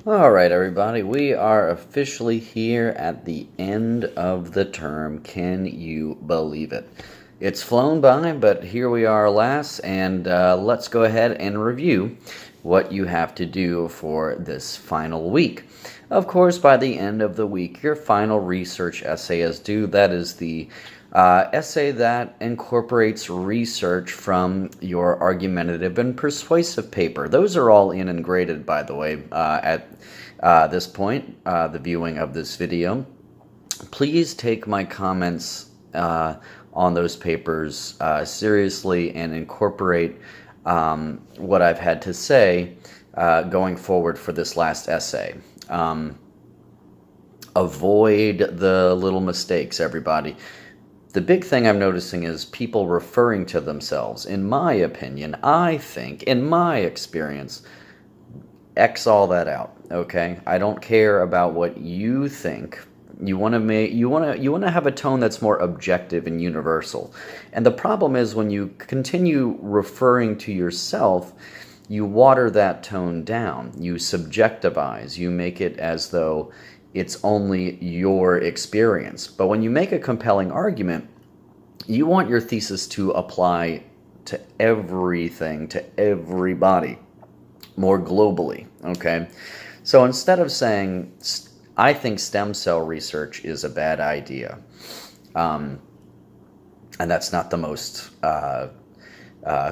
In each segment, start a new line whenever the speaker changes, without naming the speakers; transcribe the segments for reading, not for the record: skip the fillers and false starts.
All right, everybody, we are officially here at the end of the term. Can you believe it? It's flown by, but here we are, alas, and let's go ahead and review what you have to do for this final week. Of course, by the end of the week, your final research essay is due. That is the essay that incorporates research from your argumentative and persuasive paper. Those are all in and graded, by the way, at this point, the viewing of this video. Please take my comments on those papers seriously and incorporate what I've had to say going forward for this last essay. Avoid the little mistakes, everybody. The big thing I'm noticing is people referring to themselves. In my opinion, I think, in my experience, X all that out, okay? I don't care about what you think. You want to have a tone that's more objective and universal. And the problem is when you continue referring to yourself, you water that tone down. You subjectivize. You make it as though it's only your experience. But when you make a compelling argument, you want your thesis to apply to everything, to everybody, more globally, okay? So instead of saying, I think stem cell research is a bad idea, and that's not the most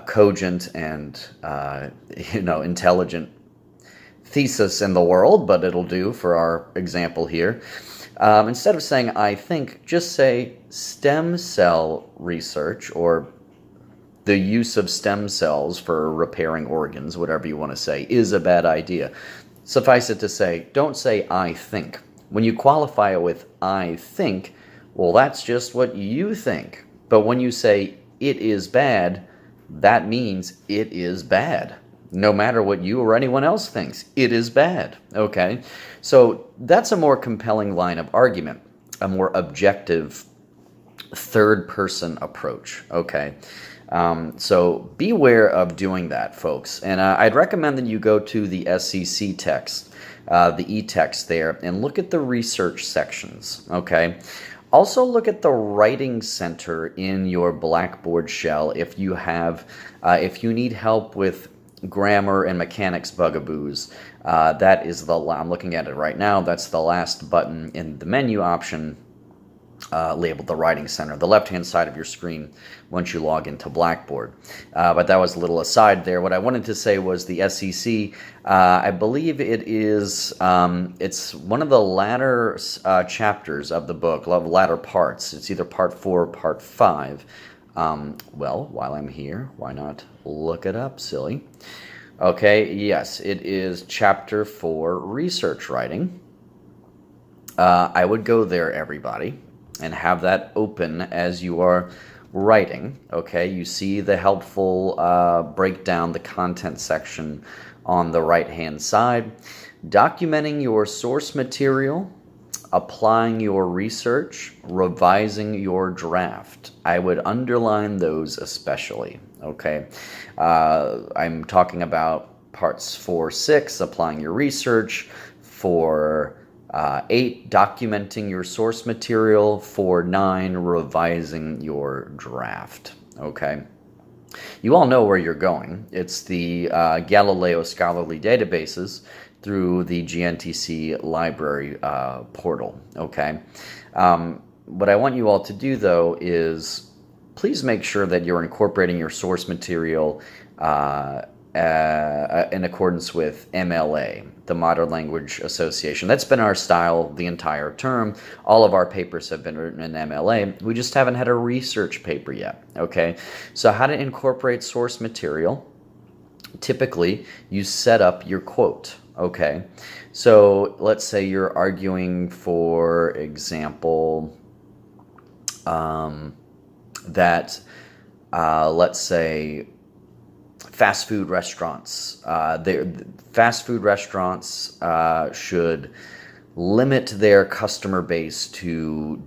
cogent and intelligent thesis in the world, but it'll do for our example here. Instead of saying I think, just say stem cell research, or the use of stem cells for repairing organs, whatever you want to say, is a bad idea. Suffice it to say, don't say I think. When you qualify it with I think, well, that's just what you think. But when you say it is bad, that means it is bad. No matter what you or anyone else thinks, it is bad, okay? So that's a more compelling line of argument, a more objective third-person approach, okay? So beware of doing that, folks. And I'd recommend that you go to the SEC text, the e-text there, and look at the research sections, okay? Also look at the writing center in your Blackboard shell if you have, if you need help with grammar and mechanics bugaboos. That is I'm looking at it right now, that's the last button in the menu option labeled the Writing Center, the left-hand side of your screen once you log into Blackboard. But that was a little aside there. What I wanted to say was the SEC, I believe it is, it's one of the latter chapters of the book, latter parts. It's either part 4 or part 5. Well, while I'm here, why not look it up, silly? Okay, yes, it is chapter 4, research writing. I would go there, everybody, and have that open as you are writing, okay? You see the helpful breakdown, the content section on the right-hand side. Documenting your source material, applying your research, revising your draft. I would underline those especially, okay? I'm talking about parts 4, 6, applying your research, for 8, documenting your source material, for 9, revising your draft, okay? You all know where you're going. It's the Galileo Scholarly Databases through the GNTC library portal, okay? What I want you all to do, though, is please make sure that you're incorporating your source material in accordance with MLA, the Modern Language Association. That's been our style the entire term. All of our papers have been written in MLA. We just haven't had a research paper yet, okay? So how to incorporate source material. Typically, you set up your quote, okay? So let's say you're arguing, for example, that, let's say, fast food restaurants. Fast food restaurants should limit their customer base to,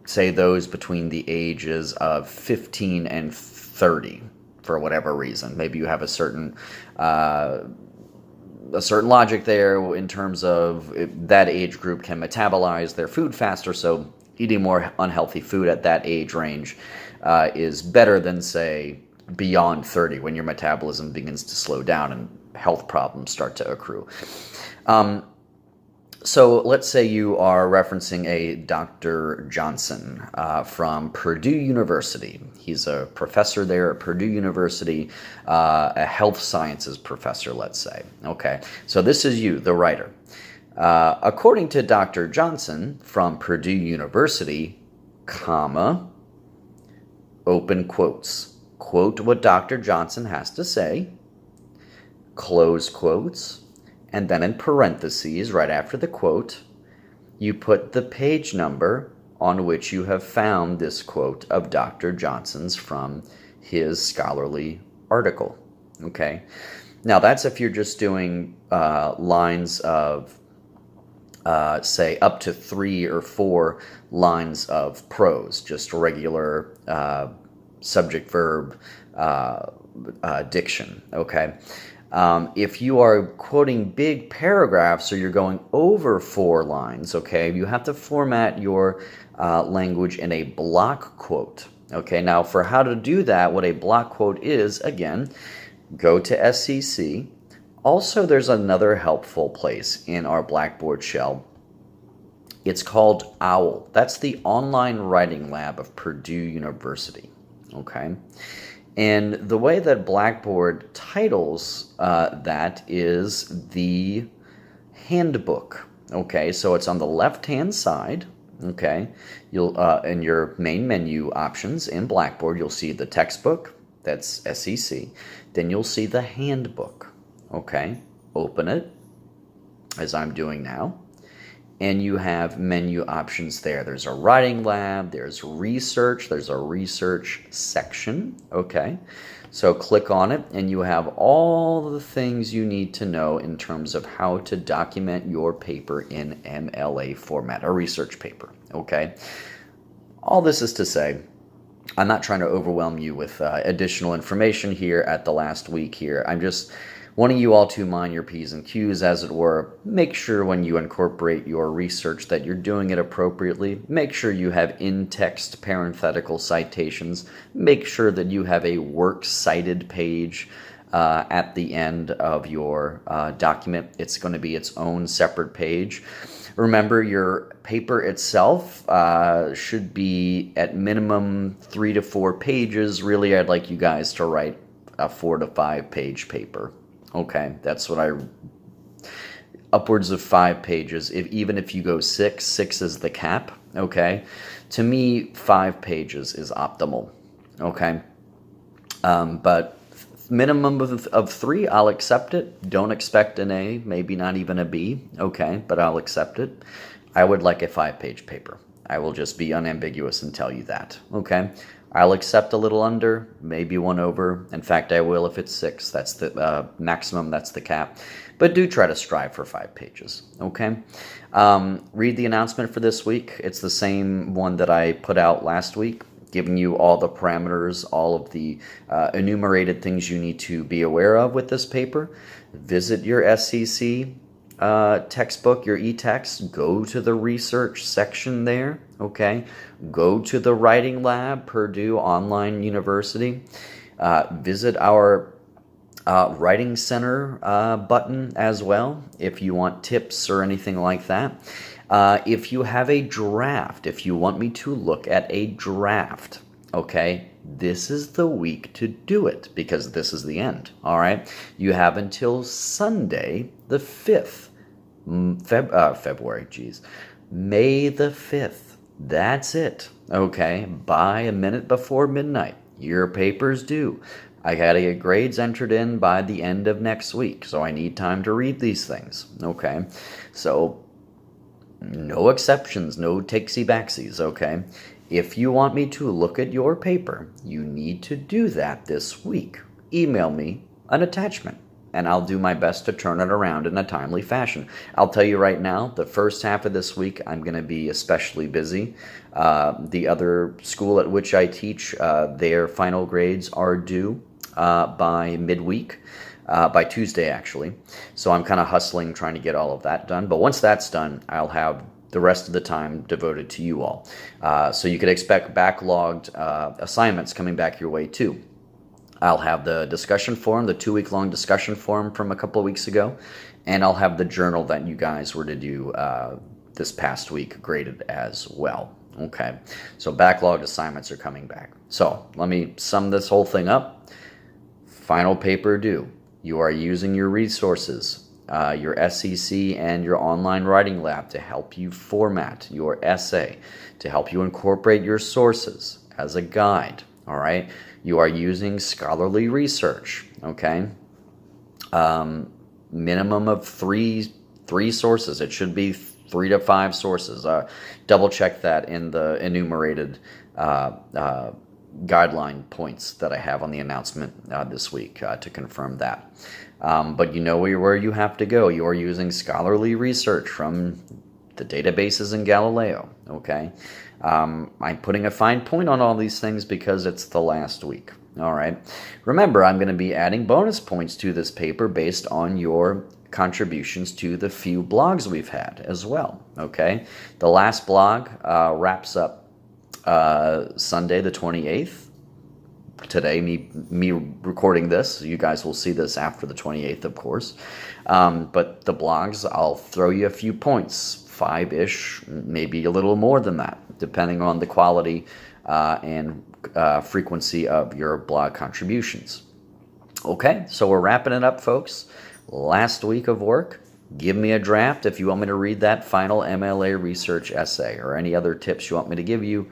say, those between the ages of 15 and 30 for whatever reason. Maybe you have a certain a certain logic there in terms of that age group can metabolize their food faster, so eating more unhealthy food at that age range is better than, say, beyond 30, when your metabolism begins to slow down and health problems start to accrue. So let's say you are referencing a Dr. Johnson from Purdue University. He's a professor there at Purdue University, a health sciences professor, let's say. Okay, so this is you, the writer. According to Dr. Johnson from Purdue University, comma, open quotes. Quote what Dr. Johnson has to say, close quotes, and then in parentheses, right after the quote, you put the page number on which you have found this quote of Dr. Johnson's from his scholarly article. Okay? Now, that's if you're just doing lines of, say, up to 3 or 4 lines of prose, just regular subject-verb diction. Okay? If you are quoting big paragraphs or you're going over 4 lines, okay, you have to format your language in a block quote. Okay, now for how to do that, what a block quote is, again, go to SCC. Also, there's another helpful place in our Blackboard shell. It's called OWL. That's the Online Writing Lab of Purdue University. Okay. And the way that Blackboard titles that is the handbook. Okay, so it's on the left-hand side. Okay, you'll in your main menu options in Blackboard, you'll see the textbook. That's SEC. Then you'll see the handbook. Okay, open it as I'm doing now. And you have menu options there. There's a writing lab, there's research, there's a research section, okay? So click on it and you have all the things you need to know in terms of how to document your paper in MLA format, a research paper, okay? All this is to say, I'm not trying to overwhelm you with additional information here at the last week here. I'm just wanting you all to mind your P's and Q's, as it were. Make sure when you incorporate your research that you're doing it appropriately. Make sure you have in-text parenthetical citations. Make sure that you have a works cited page at the end of your document. It's going to be its own separate page. Remember, your paper itself should be at minimum 3 to 4 pages. Really, I'd like you guys to write a 4 to 5 page paper. Okay, that's what upwards of 5 pages. Even if you go 6 is the cap, okay? To me, 5 pages is optimal, okay? But minimum of 3, I'll accept it. Don't expect an A, maybe not even a B, okay? But I'll accept it. I would like a 5-page paper. I will just be unambiguous and tell you that, okay? I'll accept a little under, maybe 1 over. In fact, I will if it's 6. That's the maximum, that's the cap. But do try to strive for 5 pages, okay? Read the announcement for this week. It's the same one that I put out last week, giving you all the parameters, all of the enumerated things you need to be aware of with this paper. Visit your SCC textbook, your e-text, go to the research section there, okay? Go to the writing lab, Purdue Online University. Visit our writing center button as well if you want tips or anything like that. If you have a draft, if you want me to look at a draft, okay, this is the week to do it because this is the end, all right? You have until Sunday, the 5th, May the 5th. That's it, okay? By a minute before midnight, your paper's due. I gotta get grades entered in by the end of next week, so I need time to read these things, okay? So, no exceptions, no takesy-backsies, okay? If you want me to look at your paper, you need to do that this week. Email me an attachment, and I'll do my best to turn it around in a timely fashion. I'll tell you right now, the first half of this week, I'm going to be especially busy. The other school at which I teach, their final grades are due by midweek. by Tuesday, actually. So I'm kind of hustling, trying to get all of that done. But once that's done, I'll have the rest of the time devoted to you all. So you could expect backlogged assignments coming back your way too. I'll have the discussion forum, the 2-week-long discussion forum from a couple of weeks ago, and I'll have the journal that you guys were to do this past week graded as well. Okay, so backlogged assignments are coming back. So let me sum this whole thing up. Final paper due. You are using your resources, your SEC and your online writing lab to help you format your essay, to help you incorporate your sources as a guide. All right, you are using scholarly research. Okay, minimum of three sources. It should be 3 to 5 sources. Double check that in the enumerated guideline points that I have on the announcement this week to confirm that. But you know where you have to go. You are using scholarly research from the databases in Galileo. Okay, I'm putting a fine point on all these things because it's the last week. All right. Remember, I'm going to be adding bonus points to this paper based on your contributions to the few blogs we've had as well. Okay, the last blog wraps up Sunday the 28th. Today, me recording this. You guys will see this after the 28th, of course. But the blogs, I'll throw you a few points, 5-ish, maybe a little more than that, depending on the quality and frequency of your blog contributions. Okay, so we're wrapping it up, folks. Last week of work. Give me a draft if you want me to read that final MLA research essay or any other tips you want me to give you.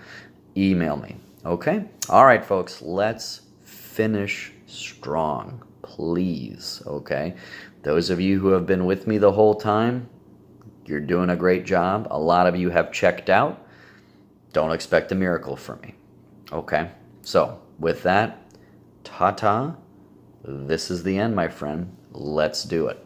Email me. Okay? All right, folks. Let's finish strong, please. Okay? Those of you who have been with me the whole time, you're doing a great job. A lot of you have checked out. Don't expect a miracle from me. Okay? So, with that, ta-ta. This is the end, my friend. Let's do it.